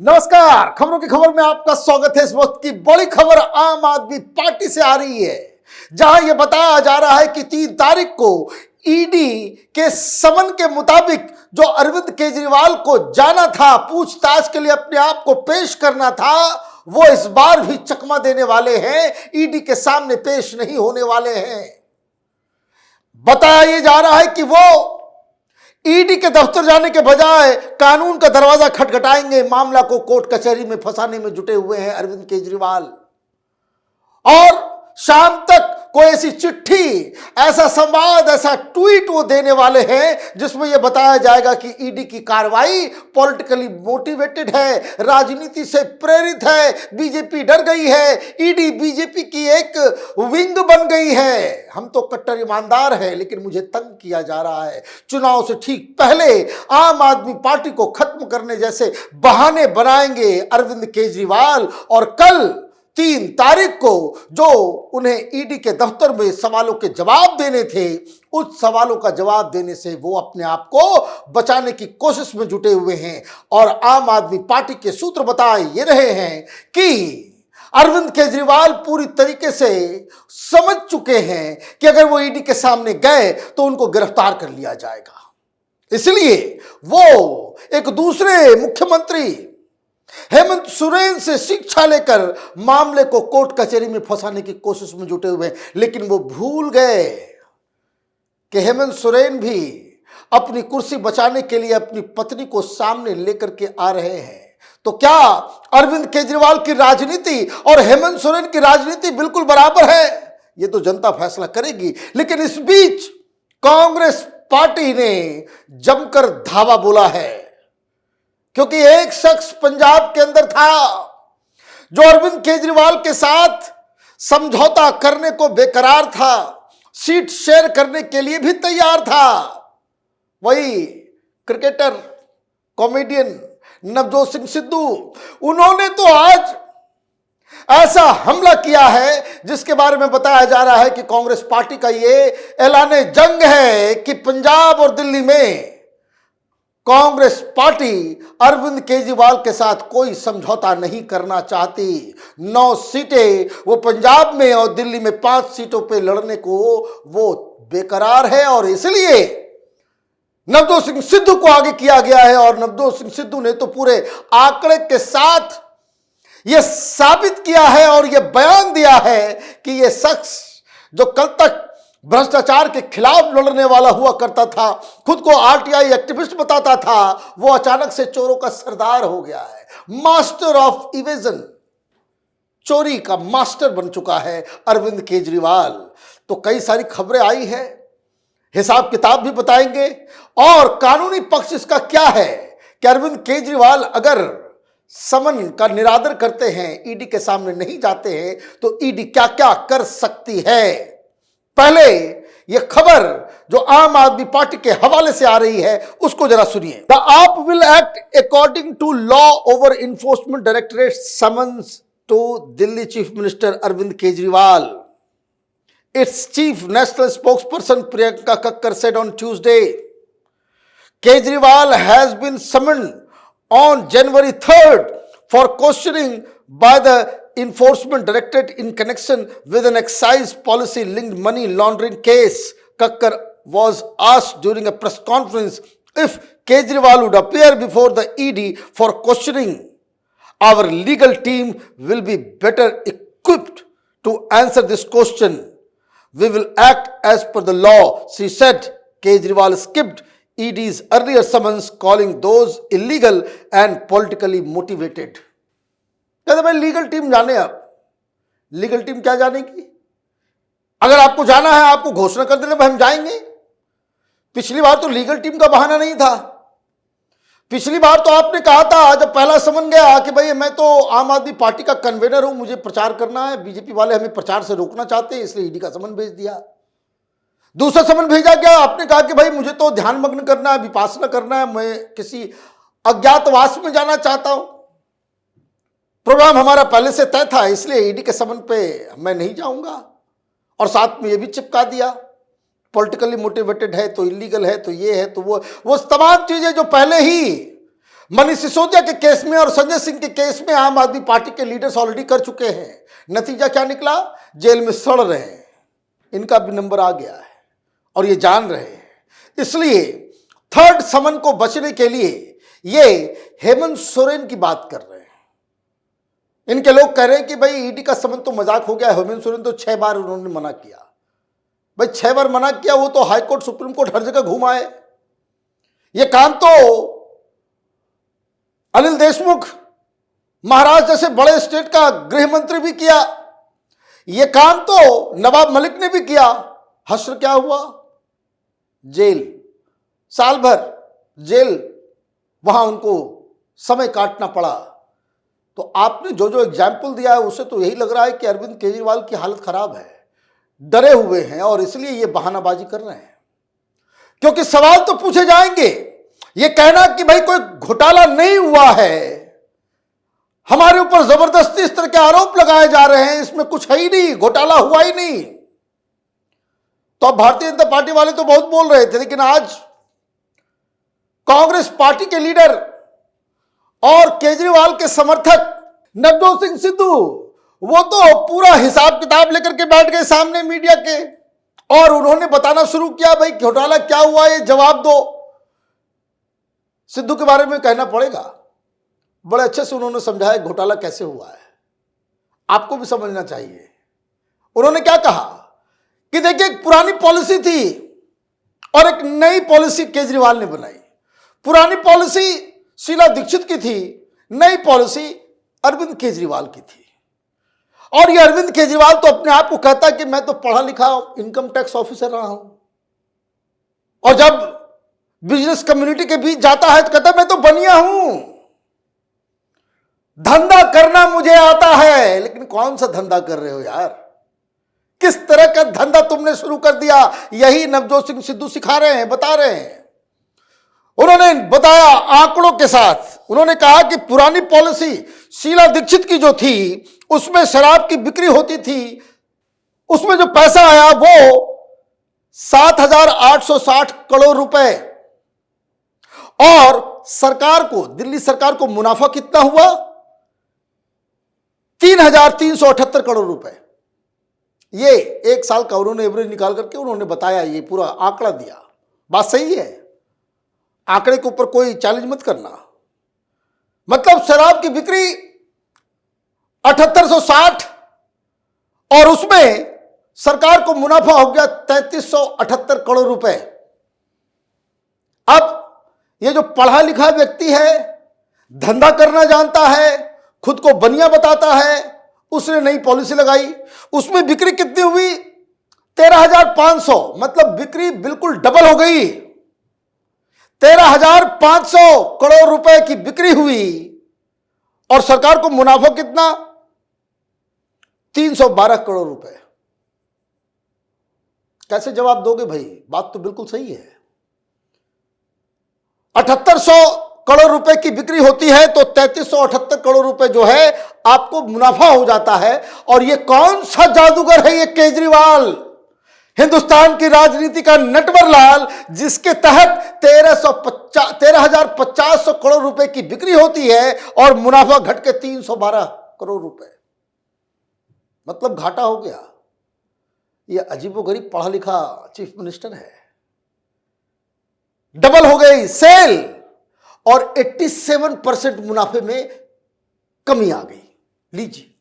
नमस्कार, खबरों की खबर में आपका स्वागत है। इस वक्त की बड़ी खबर आम आदमी पार्टी से आ रही है, जहां यह बताया जा रहा है कि 3 तारीख को ईडी के समन के मुताबिक जो अरविंद केजरीवाल को जाना था, पूछताछ के लिए अपने आप को पेश करना था, वो इस बार भी चकमा देने वाले हैं, ईडी के सामने पेश नहीं होने वाले हैं। बताया जा रहा है कि वो ईडी के दफ्तर जाने के बजाय कानून का दरवाजा खटखटाएंगे। मामला को कोर्ट कचहरी में फंसाने में जुटे हुए हैं अरविंद केजरीवाल। और शाम तक कोई ऐसी चिट्ठी, ऐसा संवाद, ऐसा ट्वीट वो देने वाले हैं जिसमें यह बताया जाएगा कि ईडी की कार्रवाई पॉलिटिकली मोटिवेटेड है, राजनीति से प्रेरित है, बीजेपी डर गई है, ईडी बीजेपी की एक विंग बन गई है। हम तो कट्टर ईमानदार हैं, लेकिन मुझे तंग किया जा रहा है। चुनाव से ठीक पहले आम आदमी पार्टी को खत्म करने जैसे बहाने बनाएंगे अरविंद केजरीवाल। और कल 3 तारीख को जो उन्हें ईडी के दफ्तर में सवालों के जवाब देने थे, उस सवालों का जवाब देने से वो अपने आप को बचाने की कोशिश में जुटे हुए हैं। और आम आदमी पार्टी के सूत्र बता ये रहे हैं कि अरविंद केजरीवाल पूरी तरीके से समझ चुके हैं कि अगर वो ईडी के सामने गए तो उनको गिरफ्तार कर लिया जाएगा। इसलिए वो एक दूसरे मुख्यमंत्री हेमंत सोरेन से शिक्षा लेकर मामले को कोर्ट कचहरी में फंसाने की कोशिश में जुटे हुए हैं। लेकिन वो भूल गए कि हेमंत सोरेन भी अपनी कुर्सी बचाने के लिए अपनी पत्नी को सामने लेकर के आ रहे हैं। तो क्या अरविंद केजरीवाल की राजनीति और हेमंत सोरेन की राजनीति बिल्कुल बराबर है? ये तो जनता फैसला करेगी। लेकिन इस बीच कांग्रेस पार्टी ने जमकर धावा बोला है, क्योंकि एक शख्स पंजाब के अंदर था जो अरविंद केजरीवाल के साथ समझौता करने को बेकरार था, सीट शेयर करने के लिए भी तैयार था। वही क्रिकेटर, कॉमेडियन नवजोत सिंह सिद्धू। उन्होंने तो आज ऐसा हमला किया है जिसके बारे में बताया जा रहा है कि कांग्रेस पार्टी का ये ऐलाने जंग है कि पंजाब और दिल्ली में कांग्रेस पार्टी अरविंद केजरीवाल के साथ कोई समझौता नहीं करना चाहती। 9 सीटें वो पंजाब में और दिल्ली में 5 सीटों पे लड़ने को वो बेकरार है। और इसलिए नवजोत सिंह सिद्धू को आगे किया गया है। और नवजोत सिंह सिद्धू ने तो पूरे आंकड़े के साथ यह साबित किया है और यह बयान दिया है कि यह शख्स जो कल तक भ्रष्टाचार के खिलाफ लड़ने वाला हुआ करता था, खुद को आरटीआई एक्टिविस्ट बताता था, वो अचानक से चोरों का सरदार हो गया है। मास्टर ऑफ इवेजन, चोरी का मास्टर बन चुका है अरविंद केजरीवाल। तो कई सारी खबरें आई है, हिसाब किताब भी बताएंगे। और कानूनी पक्ष इसका क्या है कि अरविंद केजरीवाल अगर समन का निरादर करते हैं, ईडी के सामने नहीं जाते हैं, तो ईडी क्या क्या कर सकती है। पहले यह खबर जो आम आदमी पार्टी के हवाले से आ रही है उसको जरा सुनिए। The AAP will act according to law over Enforcement Directorate summons to Delhi chief minister Arvind Kejriwal. Its chief national spokesperson Priyanka Kakkar said on Tuesday, Kejriwal has been summoned on January 3rd for questioning by the Enforcement Directorate in connection with an excise policy linked money laundering case. Kakkar was asked during a press conference if Kejriwal would appear before the ED for questioning. Our legal team will be better equipped to answer this question. We will act as per the law, she said. Kejriwal skipped ED's earlier summons, calling those illegal and politically motivated. कहते भाई legal team जाने, आप legal team क्या जानेगी? अगर आपको जाना है, आपको घोषणा कर देना भाई हम जाएंगे। पिछली बार तो लीगल टीम का बहाना नहीं था। पिछली बार तो आपने कहा था जब पहला समन गया कि भाई मैं तो आम आदमी पार्टी का कन्वेनर हूं, मुझे प्रचार करना है, बीजेपी वाले हमें प्रचार से रोकना चाहते हैं, इसलिए ईडी का समन भेज दिया। दूसरा समन भेजा गया, आपने कहा कि भाई मुझे तो ध्यान मग्न करना है, विपासना करना है, मैं किसी अज्ञातवास में जाना चाहता हूं, प्रोग्राम हमारा पहले से तय था, इसलिए ईडी के समन पे मैं नहीं जाऊंगा। और साथ में ये भी चिपका दिया पॉलिटिकली मोटिवेटेड है तो इलीगल है तो ये है तो वो तमाम चीजें जो पहले ही मनीष सिसोदिया के केस में और संजय सिंह के केस में आम आदमी पार्टी के लीडर्स ऑलरेडी कर चुके हैं। नतीजा क्या निकला? जेल में सड़ रहे हैं। इनका भी नंबर आ गया है और ये जान रहे हैं। इसलिए थर्ड समन को बचने के लिए ये हेमंत सोरेन की बात कर रहे हैं। इनके लोग कह रहे हैं कि भाई ईडी का समन तो मजाक हो गया। हेमंत सोरेन तो 6 बार उन्होंने मना किया। भाई 6 बार मना किया, वो तो हाई कोर्ट सुप्रीम कोर्ट हर जगह घूम आए। ये काम तो अनिल देशमुख महाराज जैसे बड़े स्टेट का गृह मंत्री भी किया। ये काम तो नवाब मलिक ने भी किया। हश्र क्या हुआ? जेल, साल भर जेल, वहां उनको समय काटना पड़ा। तो आपने जो जो एग्जाम्पल दिया है उससे तो यही लग रहा है कि अरविंद केजरीवाल की हालत खराब है, डरे हुए हैं और इसलिए ये बहानाबाजी कर रहे हैं। क्योंकि सवाल तो पूछे जाएंगे। ये कहना कि भाई कोई घोटाला नहीं हुआ है, हमारे ऊपर जबरदस्ती इस तरह के आरोप लगाए जा रहे हैं, इसमें कुछ है ही नहीं, घोटाला हुआ ही नहीं। तो अब भारतीय जनता पार्टी वाले तो बहुत बोल रहे थे, लेकिन आज कांग्रेस पार्टी के लीडर और केजरीवाल के समर्थक नवजोत सिंह सिद्धू, वो तो पूरा हिसाब किताब लेकर के बैठ गए सामने मीडिया के और उन्होंने बताना शुरू किया, भाई घोटाला क्या हुआ, ये जवाब दो। सिद्धू के बारे में कहना पड़ेगा, बड़े अच्छे से उन्होंने समझाया घोटाला कैसे हुआ है, आपको भी समझना चाहिए। उन्होंने क्या कहा कि देखिए एक पुरानी पॉलिसी थी और एक नई पॉलिसी केजरीवाल ने बनाई। पुरानी पॉलिसी शीला दीक्षित की थी, नई पॉलिसी अरविंद केजरीवाल की थी। और ये अरविंद केजरीवाल तो अपने आप को कहता है कि मैं तो पढ़ा लिखा इनकम टैक्स ऑफिसर रहा हूं, और जब बिजनेस कम्युनिटी के बीच जाता है तो कहता है मैं तो बनिया हूं, धंधा करना मुझे आता है। लेकिन कौन सा धंधा कर रहे हो यार? किस तरह का धंधा तुमने शुरू कर दिया? यही नवजोत सिंह सिद्धू सिखा रहे हैं, बता रहे हैं। उन्होंने बताया आंकड़ों के साथ। उन्होंने कहा कि पुरानी पॉलिसी शीला दीक्षित की जो थी उसमें शराब की बिक्री होती थी, उसमें जो पैसा आया वो 7,860 करोड़ रुपए, और सरकार को, दिल्ली सरकार को मुनाफा कितना हुआ? 3,378 करोड़ रुपए। ये एक साल का उन्होंने एवरेज निकाल करके उन्होंने बताया, ये पूरा आंकड़ा दिया। बात सही है, आंकड़े के ऊपर कोई चैलेंज मत करना। मतलब शराब की बिक्री 7,860 और उसमें सरकार को मुनाफा हो गया 3,378 करोड़ रुपए। अब ये जो पढ़ा लिखा व्यक्ति है, धंधा करना जानता है, खुद को बनिया बताता है, उसने नई पॉलिसी लगाई। उसमें बिक्री कितनी हुई? 13,500। मतलब बिक्री बिल्कुल डबल हो गई। 13,500 करोड़ रुपए की बिक्री हुई और सरकार को मुनाफा कितना? 312 करोड़ रुपए। कैसे जवाब दोगे भाई? बात तो बिल्कुल सही है। 7,800 करोड़ रुपए की बिक्री होती है तो 3,378 करोड़ रुपए जो है आपको मुनाफा हो जाता है। और ये कौन सा जादूगर है? ये केजरीवाल, हिंदुस्तान की राजनीति का नटवर लाल, जिसके तहत 13,500 करोड़ रुपए की बिक्री होती है और मुनाफा घट के 312 करोड़ रुपए। मतलब घाटा हो गया। ये अजीबोगरीब पढ़ा लिखा चीफ मिनिस्टर है। डबल हो गई सेल और 87% मुनाफे में कमी आ गई। लीजिए,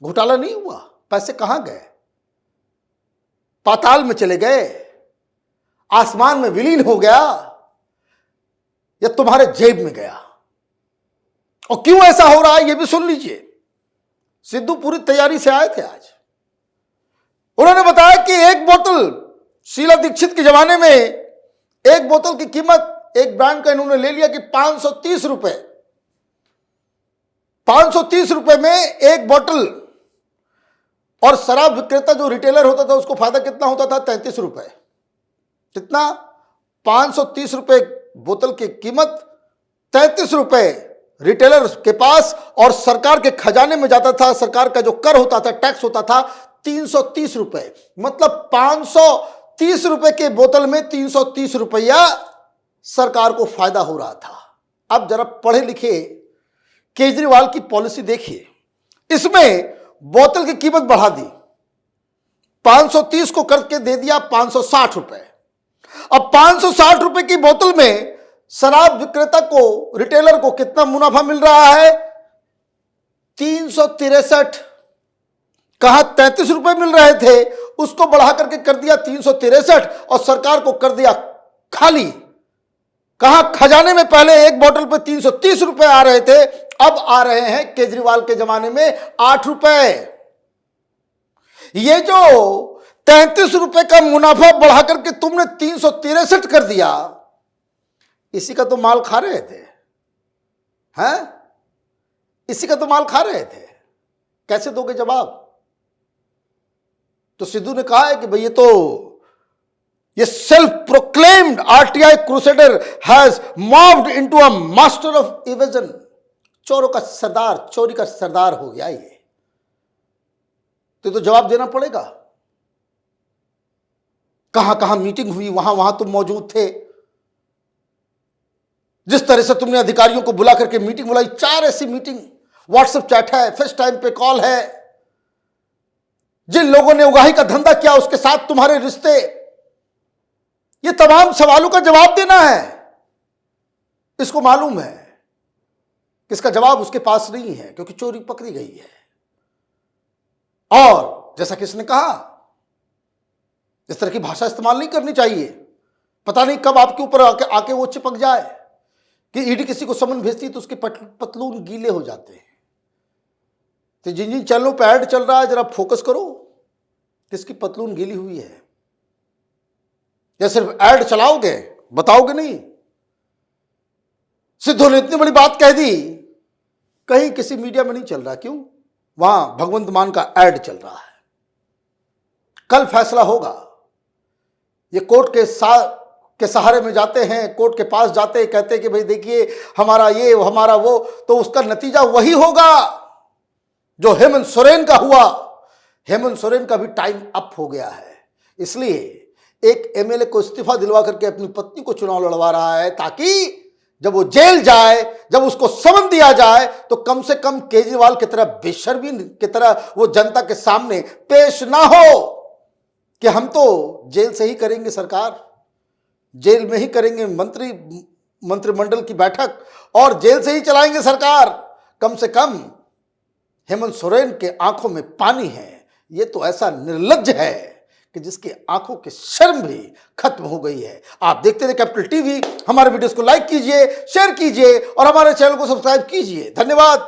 घोटाला नहीं हुआ, पैसे कहां गए? पाताल में चले गए, आसमान में विलीन हो गया, या तुम्हारे जेब में गया? और क्यों ऐसा हो रहा है ये भी सुन लीजिए। सिद्धू पूरी तैयारी से आए थे आज। उन्होंने बताया कि एक बोतल, शीला दीक्षित के जमाने में एक बोतल की कीमत, एक ब्रांड का इन्होंने ले लिया कि 530 रुपए। 530 रुपए में एक बोतल। और शराब विक्रेता जो रिटेलर होता था उसको फायदा कितना होता था? 33 रुपए। कितना? 530 रुपए बोतल की कीमत, 33 रुपए रिटेलर के पास, और सरकार के खजाने में जाता था, सरकार का जो कर होता था, टैक्स होता था 330 रुपए। मतलब 530 रुपए के बोतल में 330 रुपया सरकार को फायदा हो रहा था। आप जरा पढ़े लिखे केजरीवाल की पॉलिसी देखिए। इसमें बोतल की कीमत बढ़ा दी, 530 को करके दे दिया 560 रुपए। अब 560 रुपए की बोतल में शराब विक्रेता को, रिटेलर को कितना मुनाफा मिल रहा है? 363। कहां 33 रुपए मिल रहे थे, उसको बढ़ा करके कर दिया 363 और सरकार को कर दिया खाली। कहां खजाने में पहले एक बोतल पे 330 रुपए आ रहे थे, अब आ रहे हैं केजरीवाल के जमाने में 8 रुपए। ये जो 33 रुपए का मुनाफा बढ़ा करके तुमने 363 कर दिया, इसी का तो माल खा रहे थे, हैं? इसी का तो माल खा रहे थे। कैसे दोगे जवाब? तो सिद्धू ने कहा है कि भाई ये self proclaimed RTI crusader has morphed into a master of evasion. चोरों का सरदार, चोरी का सरदार हो गया ये। तो जवाब देना पड़ेगा। कहां कहां मीटिंग हुई, वहां वहां तुम मौजूद थे। जिस तरह से तुमने अधिकारियों को बुला करके मीटिंग बुलाई, 4 ऐसी मीटिंग, व्हाट्सएप चैट है, फेस टाइम पे कॉल है। जिन लोगों ने उगाही का धंधा किया उसके साथ तुम्हारे रिश्ते, ये तमाम सवालों का जवाब देना है। इसको मालूम है कि इसका जवाब उसके पास नहीं है, क्योंकि चोरी पकड़ी गई है। और जैसा कि इसने कहा, इस तरह की भाषा इस्तेमाल नहीं करनी चाहिए। पता नहीं कब आपके ऊपर आके वो चिपक जाए कि ईडी किसी को समन भेजती है तो उसके पतलून गीले हो जाते हैं। तो जिन जिन चैनलों पर ऐड चल रहा है, जरा फोकस करो, किसकी पतलून गीली हुई है। या सिर्फ ऐड चलाओगे, बताओगे नहीं। सिद्धू ने इतनी बड़ी बात कह दी, कहीं किसी मीडिया में नहीं चल रहा। क्यों? वहां भगवंत मान का ऐड चल रहा है। कल फैसला होगा। ये कोर्ट के सहारे में जाते हैं, कोर्ट के पास जाते हैं, कहते हैं कि भाई देखिए हमारा ये, हमारा वो, तो उसका नतीजा वही होगा जो हेमंत सोरेन का हुआ। हेमंत सोरेन का भी टाइम अप हो गया है, इसलिए एक एमएलए को इस्तीफा दिलवा करके अपनी पत्नी को चुनाव लड़वा रहा है, ताकि जब वो जेल जाए, जब उसको समन दिया जाए, तो कम से कम केजरीवाल की तरह, बेशर्मी की तरह वो जनता के सामने पेश ना हो कि हम तो जेल से ही करेंगे सरकार, जेल में ही करेंगे मंत्रिमंडल की बैठक और जेल से ही चलाएंगे सरकार। कम से कम हेमंत सोरेन के आंखों में पानी है। ये तो ऐसा निर्लज्ज है कि जिसकी आंखों की शर्म भी खत्म हो गई है। आप देखते रहिए कैपिटल टीवी। हमारे वीडियोस को लाइक कीजिए, शेयर कीजिए और हमारे चैनल को सब्सक्राइब कीजिए। धन्यवाद।